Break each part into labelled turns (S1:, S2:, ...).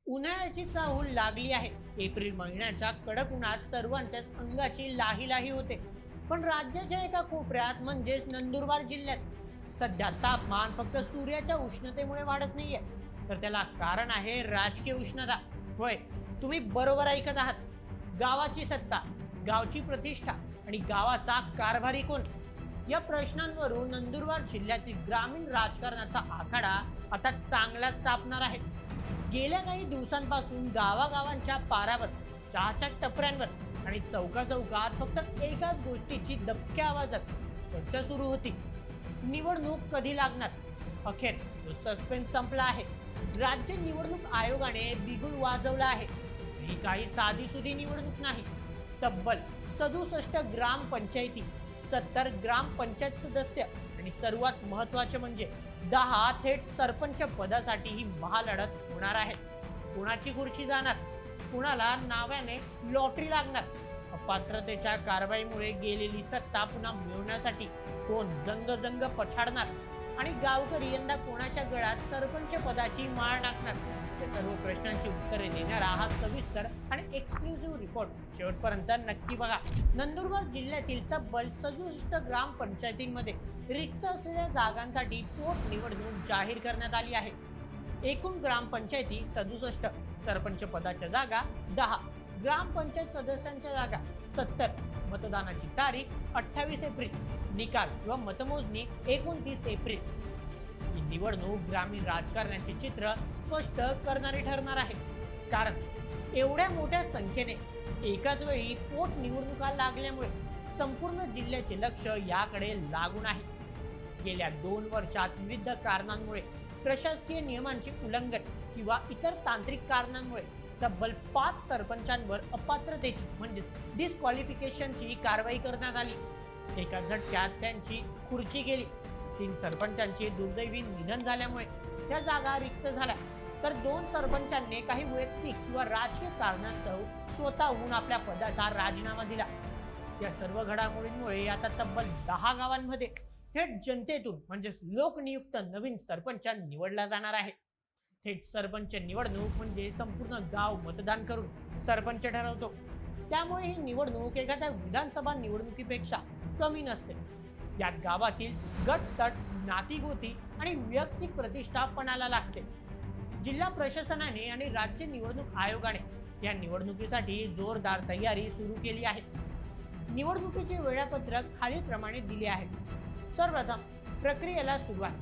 S1: उन्हाळ्याची चाहूल लागली आहे. एप्रिल महिन्याच्या कडक उन्हात सर्वांच्याच अंगाची लाही लाही होते. पण राज्याच्या एका कोपऱ्यात म्हणजेच नंदुरबार जिल्ह्यात सध्या तापमान फक्त सूर्याच्या उष्णतेमुळे वाढत नाहीये, तर त्याला कारण आहे राजकीय उष्णता. होय, तुम्ही बरोबर ऐकत आहात. गावाची सत्ता, गावची प्रतिष्ठा आणि गावाचा कारभारी कोण, या प्रश्नांवरून नंदुरबार जिल्ह्यातील ग्रामीण राजकारणाचा आखाडा आता चांगलाच तापणार आहे. गेल्या काही दिवसांपासून गावागावांच्या पारावर, चहाच्या टपऱ्यांवर आणि चौका चौकात फक्त एकाच गोष्टीची दबक्या आवाजात चर्चा सुरू होती. निवडणूक कधी लागणार? अखेर तो सस्पेन्स संपला आहे. राज्य निवडणूक आयोगाने बिगुल वाजवला आहे. ही काही साधीसुधी निवडणूक नाही. तब्बल 67 ग्रामपंचायती, 70 ग्रामपंचायत सदस्य आणि सर्वात महत्वाचे म्हणजे 10 थेट सरपंच पदासाठी ही महालढत होणार आहे. कोणाची खुर्ची जाणार, कुणाला नाव्याने लॉटरी लागणार, अपात्रतेच्या कारवाईमुळे गेलेली सत्ता पुन्हा मिळवण्यासाठी कोण जंग पछाडणार आणि गावकरी यंदा कोणाच्या गळ्यात सरपंच पदाची माळ टाकणार, या सर्व प्रश्नांची उत्तरे देणारा हा सविस्तर आणि एक्सक्लुझिव्ह रिपोर्ट शेवटपर्यंत नक्की बघा. नंदुरबार जिल्ह्यातील तब्बल 67 ग्रामपंचायतींमध्ये रिक्त असलेल्या जागांसाठी पोटनिवडणूक जाहीर करण्यात आली आहे. एकूण ग्रामपंचायती 67, सरपंच पदाच्या जागा 10, ग्रामपंचायत सदस्यांच्या जागा 70. मतदानाची तारीख 28 एप्रिल, निकाल किंवा मतमोजणी 29 एप्रिल. ही निवडणूक ग्रामीण राजकारणाचे चित्र स्पष्ट करणारी ठरणार आहे. कारण एवढ्या मोठ्या संख्येने एकाच वेळी पोटनिवडणुका लागल्यामुळे संपूर्ण जिल्ह्याचे लक्ष याकडे लागून आहे. गेल्या 2 वर्षात विविध कारणांमुळे, प्रशासकीय नियमांचे उल्लंघन किंवा इतर तांत्रिक कारणांमुळे तब्बल 5 सरपंचांवर अपात्रतेची म्हणजेच डिस्क्वालिफिकेशनची कारवाई करण्यात आली. एका झटक्यात त्यांची खुर्ची गेली. 3 सरपंचांचे दुर्दैवी निधन झाल्यामुळे त्या जागा रिक्त झाल्या, तर 2 सरपंचांनी काही वैयक्तिक किंवा राजकीय कारणास्तव स्वतःहून आपल्या पदाचा राजीनामा दिला. या सर्व घडामोडींमुळे आता तब्बल 10 गावांमध्ये थेट जनतेतून म्हणजेच लोकनियुक्त नवीन सरपंच निवडला जाणार आहे. थेट सरपंच निवडणूक म्हणजे संपूर्ण गाव मतदान करून सरपंच ठरवतो. त्यामुळे ही निवडणूक एखाद्या विधानसभा निवडणुकीपेक्षा कमी नसते. यात गावातील गटतट, नातीगोती आणि वैयक्तिक प्रतिष्ठा पणाला लागते. जिल्हा प्रशासनाने आणि राज्य निवडणूक आयोगाने या निवडणुकीसाठी जोरदार तयारी सुरू केली आहे. निवडणुकीचे वेळापत्रक खालीलप्रमाणे दिले आहे. सर्वप्रथम प्रक्रियेला सुरुवात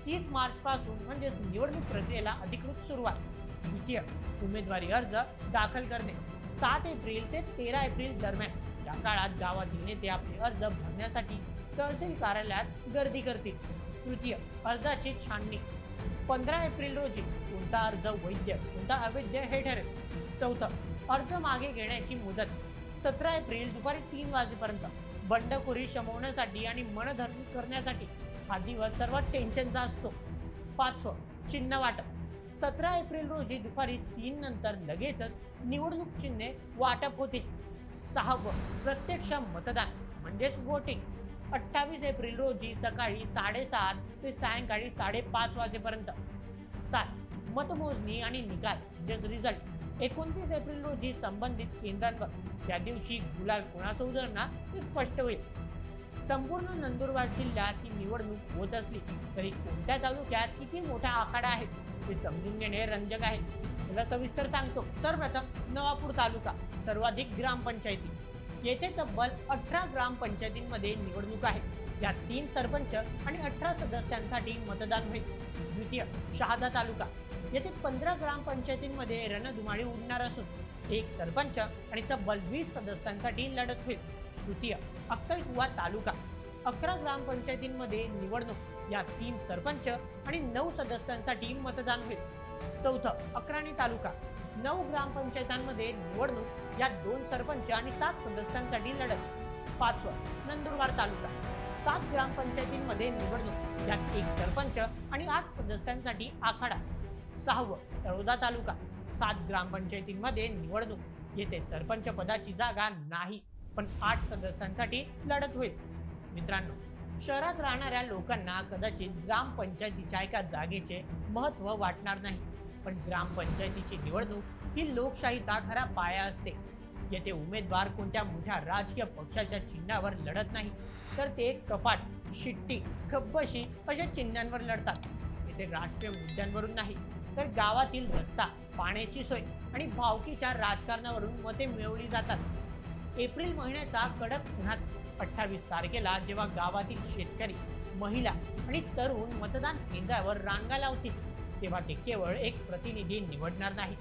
S1: 30 मार्च पासून म्हणजेच निवडणूक प्रक्रियेला अधिकृत सुरुवात. द्वितीय, उमेदवारी अर्ज दाखल करणे 7 एप्रिल ते 13 एप्रिल दरम्यान. या काळात गावातील नेते आपले अर्ज भरण्यासाठी तहसील कार्यालयात गर्दी करतील. तृतीय, अर्जाची छाननी 15 एप्रिल रोजी कोणता अर्ज वैध, कोणता अवैध हे ठरेल. चौथं, अर्ज मागे घेण्याची मुदत 17 एप्रिल दुपारी 3 वाजेपर्यंत. बंडखोरी शमवण्यासाठी आणि मनधरणी करण्यासाठी हा दिवस सर्वात टेन्शनचा असतो. 5वं, चिन्ह वाटप 17 एप्रिल रोजी दुपारी 3 नंतर लगेचच निवडणूक चिन्हे वाटप होतील. 6वं, प्रत्यक्ष मतदान म्हणजेच वोटिंग 28 एप्रिल रोजी सकाळी 7:30 ते सायंकाळी 5:30 वाजेपर्यंत. 7, मतमोजणी आणि निकाल म्हणजेच रिझल्ट 29 एप्रिल रोजी संबंधित केंद्रांवर. त्या दिवशी गुलाल कोणाचं उधळणार हे स्पष्ट होईल. संपूर्ण नंदुरबार जिल्ह्यात ही निवडणूक होत असली तरी कोणत्या तालुक्यात किती मोठा आखाडा आहे हे समजून घेणे रंजक आहे. मला सविस्तर सांगतो. सर्वप्रथम नवापूर तालुका, सर्वाधिक ग्रामपंचायती. येथे तब्बल 18 ग्रामपंचायतींमध्ये निवडणूक आहे. यात 3 सरपंच आणि 18 सदस्यांसाठी मतदान होईल. द्वितीय, शहादा तालुका. येथे 15 ग्रामपंचायतींमध्ये रणधुमाळी उडणार असून 1 सरपंच आणि तब्बल 20 सदस्यांसाठी लढत होईल. तृतीय, अक्कलकुवा तालुका. 11 ग्रामपंचायतींमध्ये निवडणूक. यात 3 सरपंच आणि 9 सदस्यांसाठी मतदान होईल. चौथं, अक्राणी तालुका. 9 ग्रामपंचायतांमध्ये निवडणूक. यात 2 सरपंच आणि 7 सदस्यांसाठी लढत. 5वं, नंदुरबार तालुका. 7 ग्रामपंचायतींमध्ये निवडणूक. यात 1 सरपंच आणि 8 सदस्यांसाठी आखाडा. 6वं, तळोदा तालुका. 7 ग्रामपंचायतींमध्ये निवडणूक. येथे सरपंच पदाची जागा नाही, पण 8 सदस्यांसाठी लढत होईल. मित्रांनो, शहरात राहणाऱ्या लोकांना कदाचित ग्रामपंचायतीच्या एका जागेचे महत्त्व वाटणार नाही, पण ग्रामपंचायतीची निवडणूक ही लोकशाहीचा खरा पाया असते. येथे उमेदवार कोणत्या मोठ्या राजकीय पक्षाच्या चिन्हावर लढत नाही, तर ते कपाट, शिट्टी, गब्बशी अशा चिन्हांवर लढतात. येथे राष्ट्रीय मुद्द्यांवरून नाही, तर गावातील रस्ता, पाण्याची सोय आणि भावकीच्या राजकारणावरून मते मिळवली जातात. एप्रिल महिन्याचा कडक उन्हात 28 तारखेला जेव्हा गावातील शेतकरी, महिला आणि तरुण मतदान केंद्रावर रांगा लावतील, तेव्हा ते केवळ एक प्रतिनिधी निवडणार नाही,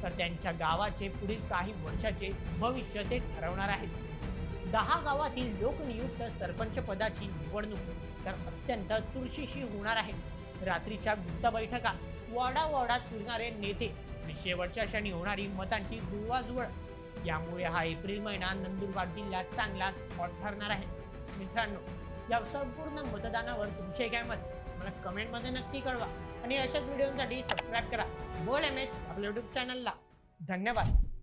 S1: तर त्यांच्या गावाचे पुढील काही वर्षाचे भविष्य ते ठरवणार आहेत. 10 गावातील लोकनियुक्त सरपंच पदाची निवडणूक तर अत्यंत चुरशीशी होणार आहे. रात्रीच्या गुप्त बैठका, वॉर्डात फिरणारे नेते आणि शेवटच्या क्षणी होणारी मतांची जुळवाजुळव, यामुळे हा एप्रिल महिना नंदुरबार जिल्ह्यात चांगला स्पॉट ठरणार आहे. मित्रांनो, या संपूर्ण मतदानावर तुमचे काय मत मला कमेंटमध्ये नक्की कळवा आणि अशाच व्हिडिओसाठी सबस्क्राईब करा बोल MH आपल्या यूट्यूब चॅनलला. धन्यवाद.